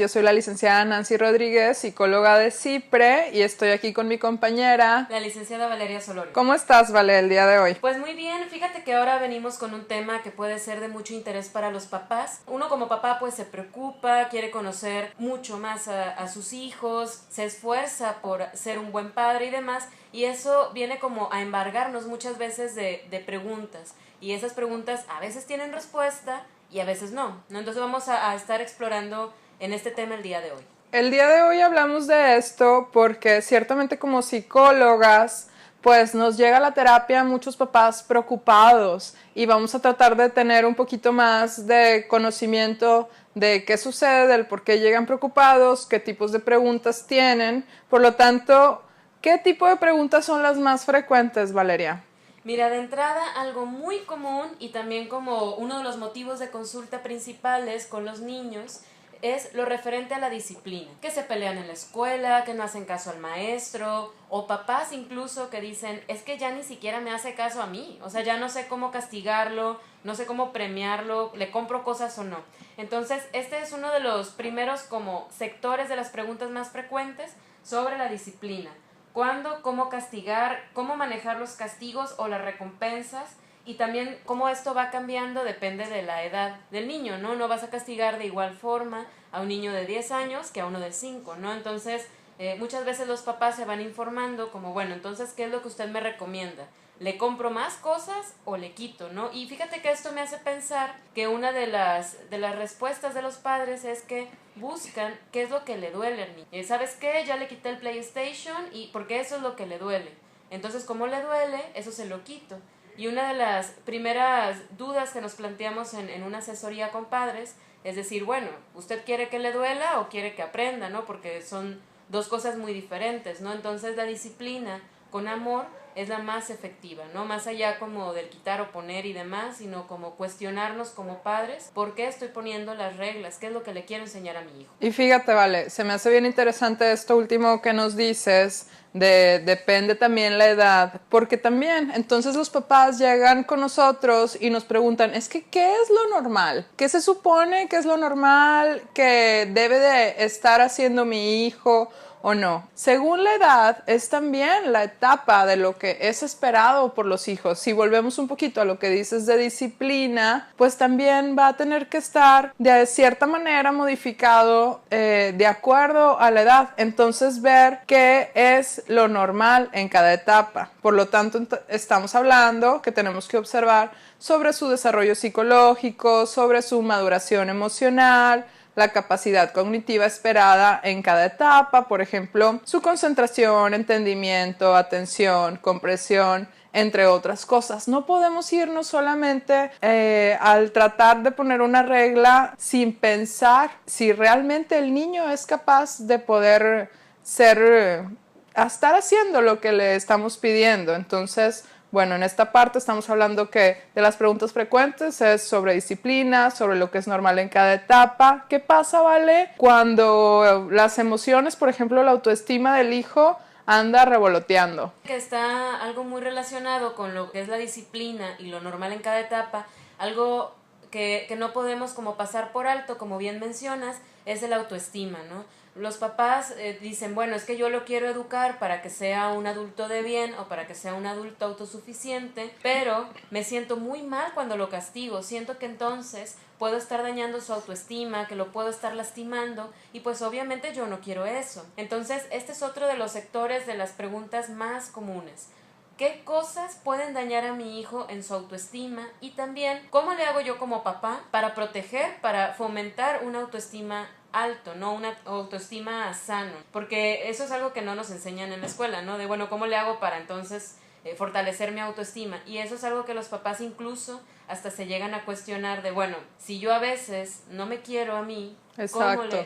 Yo soy la licenciada Nancy Rodríguez, psicóloga de CIPRE, y estoy aquí con mi compañera, la licenciada Valeria Solorio. ¿Cómo estás, Vale, el día de hoy? Pues muy bien, fíjate que ahora venimos con un tema que puede ser de mucho interés para los papás. Uno como papá pues se preocupa, quiere conocer mucho más a sus hijos, se esfuerza por ser un buen padre y demás, y eso viene como a embargarnos muchas veces de preguntas, y esas preguntas a veces tienen respuesta y a veces no. Entonces vamos a estar explorando en este tema el día de hoy. El día de hoy hablamos de esto porque ciertamente como psicólogas pues nos llega a la terapia muchos papás preocupados y vamos a tratar de tener un poquito más de conocimiento de qué sucede, del por qué llegan preocupados, qué tipos de preguntas tienen. Por lo tanto, ¿qué tipo de preguntas son las más frecuentes, Valeria? Mira, de entrada, algo muy común y también como uno de los motivos de consulta principales con los niños es lo referente a la disciplina, que se pelean en la escuela, que no hacen caso al maestro, o papás incluso que dicen, es que ya ni siquiera me hace caso a mí, o sea, ya no sé cómo castigarlo, no sé cómo premiarlo, le compro cosas o no. Entonces, este es uno de los primeros como sectores de las preguntas más frecuentes sobre la disciplina. ¿Cuándo? ¿Cómo castigar? ¿Cómo manejar los castigos o las recompensas? Y también cómo esto va cambiando depende de la edad del niño, ¿no? No vas a castigar de igual forma a un niño de 10 años que a uno de 5, ¿no? Entonces, muchas veces los papás se van informando como, bueno, entonces, ¿qué es lo que usted me recomienda? ¿Le compro más cosas o le quito, no? Y fíjate que esto me hace pensar que una de las respuestas de los padres es que buscan qué es lo que le duele al niño. ¿Sabes qué? Ya le quité el PlayStation y porque eso es lo que le duele. Entonces, como le duele, eso se lo quito. Y una de las primeras dudas que nos planteamos en una asesoría con padres es decir, bueno, ¿usted quiere que le duela o quiere que aprenda, no? Porque son dos cosas muy diferentes, ¿no? Entonces, la disciplina con amor es la más efectiva, ¿no? Más allá como del quitar o poner y demás, sino como cuestionarnos como padres, ¿por qué estoy poniendo las reglas? ¿Qué es lo que le quiero enseñar a mi hijo? Y fíjate, Vale, se me hace bien interesante esto último que nos dices, depende también la edad, porque también entonces los papás llegan con nosotros y nos preguntan, es que ¿qué es lo normal? ¿Qué se supone que es lo normal que debe de estar haciendo mi hijo o no? Según la edad es también la etapa de lo que es esperado por los hijos. Si volvemos un poquito a lo que dices de disciplina, pues también va a tener que estar de cierta manera modificado de acuerdo a la edad. Entonces ver qué es lo normal en cada etapa. Por lo tanto, estamos hablando que tenemos que observar sobre su desarrollo psicológico, sobre su maduración emocional, la capacidad cognitiva esperada en cada etapa, por ejemplo, su concentración, entendimiento, atención, comprensión, entre otras cosas. No podemos irnos solamente al tratar de poner una regla sin pensar si realmente el niño es capaz de poder estar haciendo lo que le estamos pidiendo. Entonces, bueno, en esta parte estamos hablando que de las preguntas frecuentes es sobre disciplina, sobre lo que es normal en cada etapa. ¿Qué pasa, Vale, cuando las emociones, por ejemplo, la autoestima del hijo anda revoloteando? Que está algo muy relacionado con lo que es la disciplina y lo normal en cada etapa, algo que no podemos como pasar por alto, como bien mencionas, es el autoestima, ¿no? Los papás dicen, bueno, es que yo lo quiero educar para que sea un adulto de bien o para que sea un adulto autosuficiente, pero me siento muy mal cuando lo castigo, siento que entonces puedo estar dañando su autoestima, que lo puedo estar lastimando y pues obviamente yo no quiero eso. Entonces este es otro de los sectores de las preguntas más comunes. ¿Qué cosas pueden dañar a mi hijo en su autoestima? Y también, ¿cómo le hago yo como papá para proteger, para fomentar una autoestima alto, no una autoestima sano? Porque eso es algo que no nos enseñan en la escuela, ¿no? De, bueno, ¿cómo le hago para entonces fortalecer mi autoestima? Y eso es algo que los papás incluso hasta se llegan a cuestionar de, bueno, si yo a veces no me quiero a mí,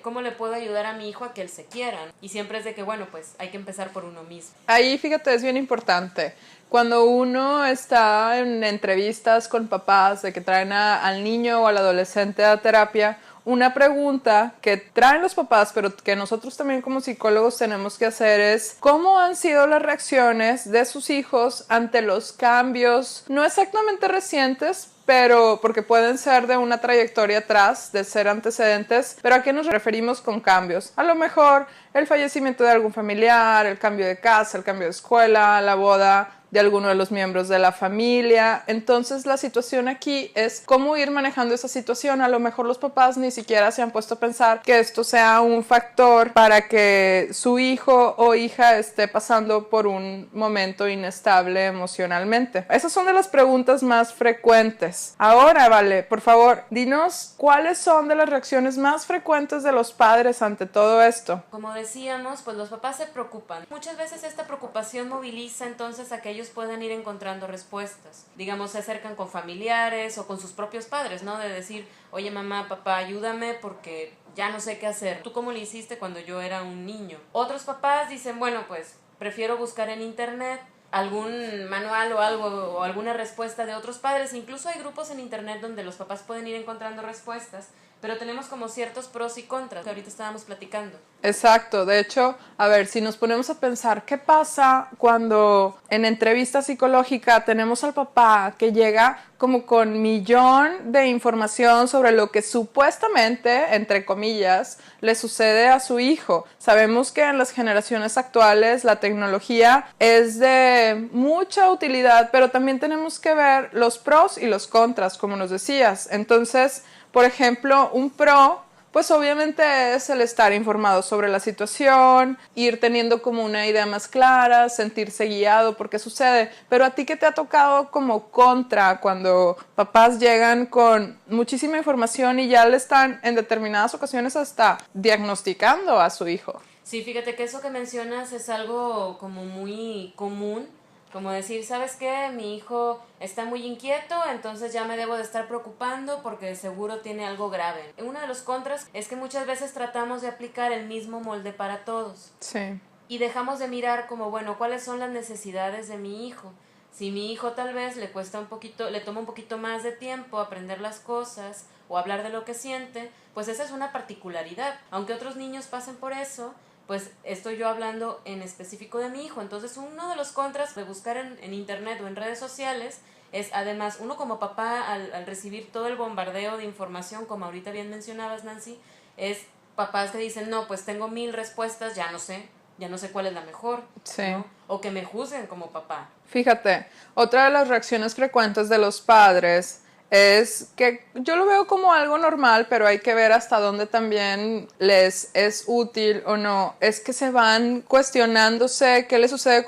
¿cómo le puedo ayudar a mi hijo a que él se quiera? Y siempre es de que, bueno, pues hay que empezar por uno mismo. Ahí, fíjate, es bien importante. Cuando uno está en entrevistas con papás de que traen al niño o al adolescente a terapia, una pregunta que traen los papás, pero que nosotros también como psicólogos tenemos que hacer es ¿cómo han sido las reacciones de sus hijos ante los cambios, no exactamente recientes, pero porque pueden ser de una trayectoria atrás, de ser antecedentes, pero ¿a qué nos referimos con cambios? A lo mejor el fallecimiento de algún familiar, el cambio de casa, el cambio de escuela, la boda de alguno de los miembros de la familia. Entonces la situación aquí es cómo ir manejando esa situación. A lo mejor los papás ni siquiera se han puesto a pensar que esto sea un factor para que su hijo o hija esté pasando por un momento inestable emocionalmente. Esas son de las preguntas más frecuentes. Ahora, Vale, por favor, dinos cuáles son de las reacciones más frecuentes de los padres ante todo esto. Como decíamos, pues los papás se preocupan. Muchas veces esta preocupación moviliza entonces a que ellos puedan ir encontrando respuestas. Digamos, se acercan con familiares o con sus propios padres, ¿no? De decir, oye mamá, papá, ayúdame porque ya no sé qué hacer. ¿Tú cómo le hiciste cuando yo era un niño? Otros papás dicen, bueno, pues prefiero buscar en internet algún manual o algo o alguna respuesta de otros padres. Incluso hay grupos en internet donde los papás pueden ir encontrando respuestas, pero tenemos como ciertos pros y contras que ahorita estábamos platicando. Exacto, de hecho, a ver, si nos ponemos a pensar, ¿qué pasa cuando en entrevista psicológica tenemos al papá que llega como con millón de información sobre lo que supuestamente, entre comillas, le sucede a su hijo? Sabemos que en las generaciones actuales la tecnología es de mucha utilidad, pero también tenemos que ver los pros y los contras, como nos decías. Entonces, por ejemplo, un pro, pues obviamente es el estar informado sobre la situación, ir teniendo como una idea más clara, sentirse guiado por qué sucede. Pero a ti, ¿qué te ha tocado como contra cuando papás llegan con muchísima información y ya le están en determinadas ocasiones hasta diagnosticando a su hijo? Sí, fíjate que eso que mencionas es algo como muy común, como decir, ¿sabes qué? Mi hijo está muy inquieto, entonces ya me debo de estar preocupando porque seguro tiene algo grave. Uno de los contras es que muchas veces tratamos de aplicar el mismo molde para todos. Sí. Y dejamos de mirar como, bueno, ¿cuáles son las necesidades de mi hijo? Si mi hijo tal vez le cuesta un poquito, le toma un poquito más de tiempo aprender las cosas o hablar de lo que siente, pues esa es una particularidad. Aunque otros niños pasen por eso, pues estoy yo hablando en específico de mi hijo. Entonces uno de los contras de buscar en internet o en redes sociales es además uno como papá al recibir todo el bombardeo de información, como ahorita bien mencionabas, Nancy, es papás que dicen, no, pues tengo 1000 respuestas, ya no sé cuál es la mejor, Sí. ¿no? O que me juzguen como papá. Fíjate, otra de las reacciones frecuentes de los padres es que yo lo veo como algo normal, pero hay que ver hasta dónde también les es útil o no. Es que se van cuestionándose qué le sucede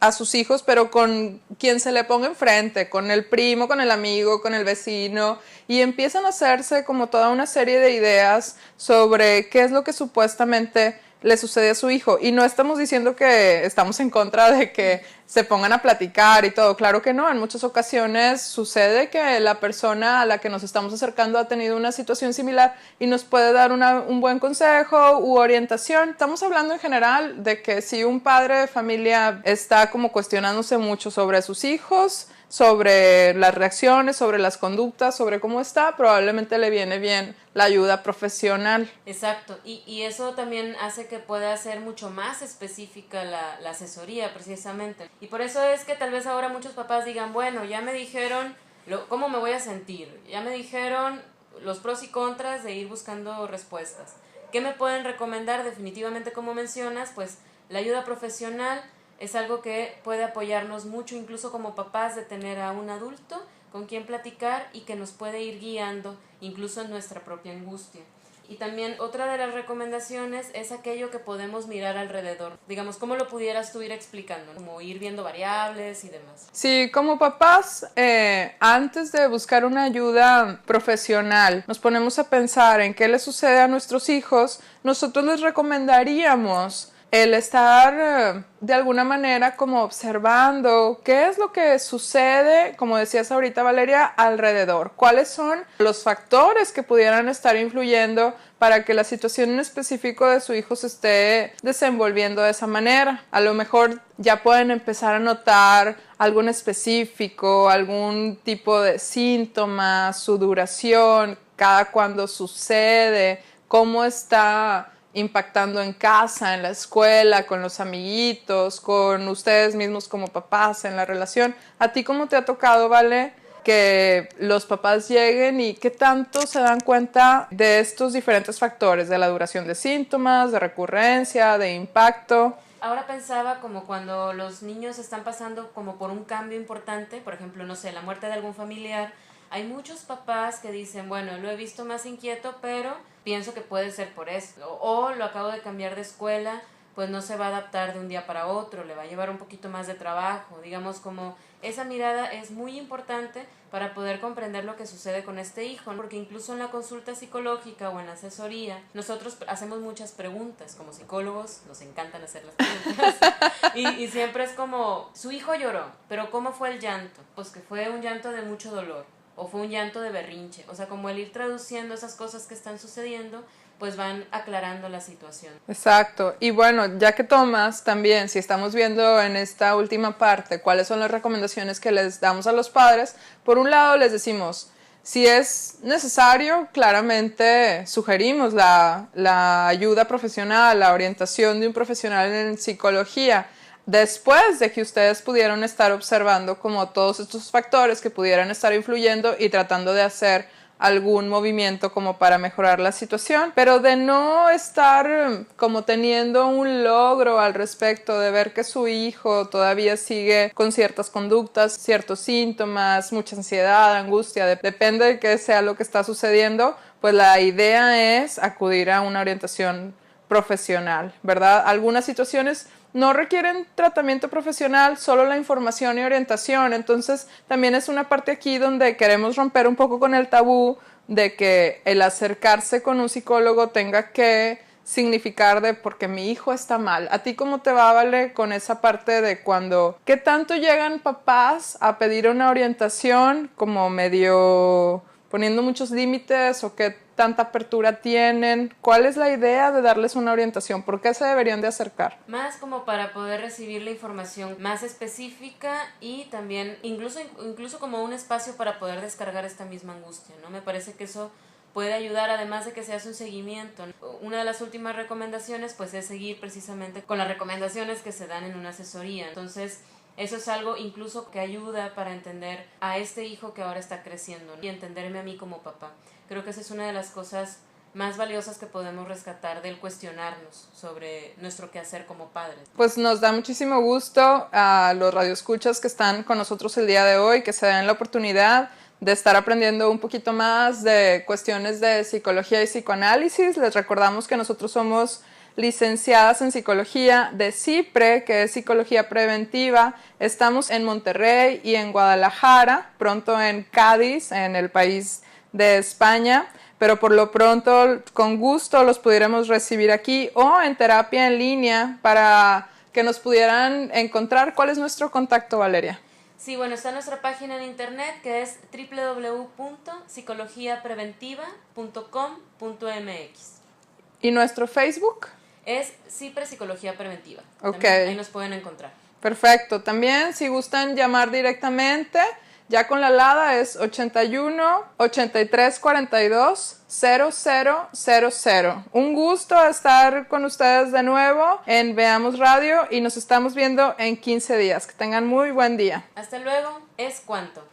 a sus hijos, pero con quien se le ponga enfrente, con el primo, con el amigo, con el vecino, y empiezan a hacerse como toda una serie de ideas sobre qué es lo que supuestamente le sucede a su hijo. Y no estamos diciendo que estamos en contra de que se pongan a platicar y todo. Claro que no. En muchas ocasiones sucede que la persona a la que nos estamos acercando ha tenido una situación similar y nos puede dar un buen consejo u orientación. Estamos hablando en general de que si un padre de familia está como cuestionándose mucho sobre sus hijos, sobre las reacciones, sobre las conductas, sobre cómo está, probablemente le viene bien la ayuda profesional. Exacto, y eso también hace que pueda ser mucho más específica la asesoría precisamente. Y por eso es que tal vez ahora muchos papás digan, bueno, ya me dijeron cómo me voy a sentir, ya me dijeron los pros y contras de ir buscando respuestas. ¿Qué me pueden recomendar? Definitivamente, como mencionas, pues la ayuda profesional es algo que puede apoyarnos mucho, incluso como papás, de tener a un adulto con quien platicar y que nos puede ir guiando, incluso en nuestra propia angustia. Y también otra de las recomendaciones es aquello que podemos mirar alrededor. Digamos, ¿cómo lo pudieras tú ir explicando? Como ir viendo variables y demás. Sí, como papás, antes de buscar una ayuda profesional, nos ponemos a pensar en qué le sucede a nuestros hijos, nosotros les recomendaríamos el estar de alguna manera como observando qué es lo que sucede, como decías ahorita Valeria, alrededor. ¿Cuáles son los factores que pudieran estar influyendo para que la situación en específico de su hijo se esté desenvolviendo de esa manera? A lo mejor ya pueden empezar a notar algo en específico, algún tipo de síntoma, su duración, cada cuándo sucede, cómo está impactando en casa, en la escuela, con los amiguitos, con ustedes mismos como papás, en la relación. ¿A ti cómo te ha tocado, Vale, que los papás lleguen y qué tanto se dan cuenta de estos diferentes factores, de la duración de síntomas, de recurrencia, de impacto. Ahora pensaba como cuando los niños están pasando como por un cambio importante, por ejemplo, no sé, la muerte de algún familiar, hay muchos papás que dicen, bueno, lo he visto más inquieto, pero pienso que puede ser por esto, o lo acabo de cambiar de escuela, pues no se va a adaptar de un día para otro, le va a llevar un poquito más de trabajo, digamos como esa mirada es muy importante para poder comprender lo que sucede con este hijo, porque incluso en la consulta psicológica o en la asesoría, nosotros hacemos muchas preguntas, como psicólogos nos encantan hacer las preguntas, y siempre es como, su hijo lloró, pero ¿cómo fue el llanto? Pues que fue un llanto de mucho dolor, o fue un llanto de berrinche, o sea, como el ir traduciendo esas cosas que están sucediendo, pues van aclarando la situación. Exacto. Y bueno, ya que tomas también, si estamos viendo en esta última parte cuáles son las recomendaciones que les damos a los padres, por un lado les decimos, si es necesario, claramente sugerimos la ayuda profesional, la orientación de un profesional en psicología, después de que ustedes pudieron estar observando como todos estos factores que pudieran estar influyendo y tratando de hacer algún movimiento como para mejorar la situación, pero de no estar como teniendo un logro al respecto, de ver que su hijo todavía sigue con ciertas conductas, ciertos síntomas, mucha ansiedad, angustia, depende de qué sea lo que está sucediendo, pues la idea es acudir a una orientación profesional, ¿verdad? Algunas situaciones no requieren tratamiento profesional, solo la información y orientación. Entonces, también es una parte aquí donde queremos romper un poco con el tabú de que el acercarse con un psicólogo tenga que significar de porque mi hijo está mal. ¿A ti cómo te va, Vale, con esa parte de cuando, qué tanto llegan papás a pedir una orientación como medio poniendo muchos límites o qué tanta apertura tienen? ¿Cuál es la idea de darles una orientación? ¿Por qué se deberían de acercar? Más como para poder recibir la información más específica y también incluso como un espacio para poder descargar esta misma angustia, ¿no? Me parece que eso puede ayudar, además de que se hace un seguimiento. Una de las últimas recomendaciones pues es seguir precisamente con las recomendaciones que se dan en una asesoría. Entonces, eso es algo incluso que ayuda para entender a este hijo que ahora está creciendo, ¿no? Y entenderme a mí como papá. Creo que esa es una de las cosas más valiosas que podemos rescatar del cuestionarnos sobre nuestro quehacer como padres. Pues nos da muchísimo gusto a los radioescuchas que están con nosotros el día de hoy, que se den la oportunidad de estar aprendiendo un poquito más de cuestiones de psicología y psicoanálisis. Les recordamos que nosotros somos licenciadas en psicología de CIPRE, que es psicología preventiva. Estamos en Monterrey y en Guadalajara, pronto en Cádiz, en el país de España, pero por lo pronto con gusto los pudiéramos recibir aquí o en terapia en línea para que nos pudieran encontrar. ¿Cuál es nuestro contacto, Valeria? Sí, bueno, está nuestra página en internet que es www.psicologiapreventiva.com.mx. ¿Y nuestro Facebook? Es CIPRE Psicología Preventiva. Ok. También ahí nos pueden encontrar. Perfecto. También si gustan llamar directamente, ya con la alada es 81 83 42 0000. Un gusto estar con ustedes de nuevo en Veamos Radio y nos estamos viendo en 15 días. Que tengan muy buen día. Hasta luego. Es cuanto.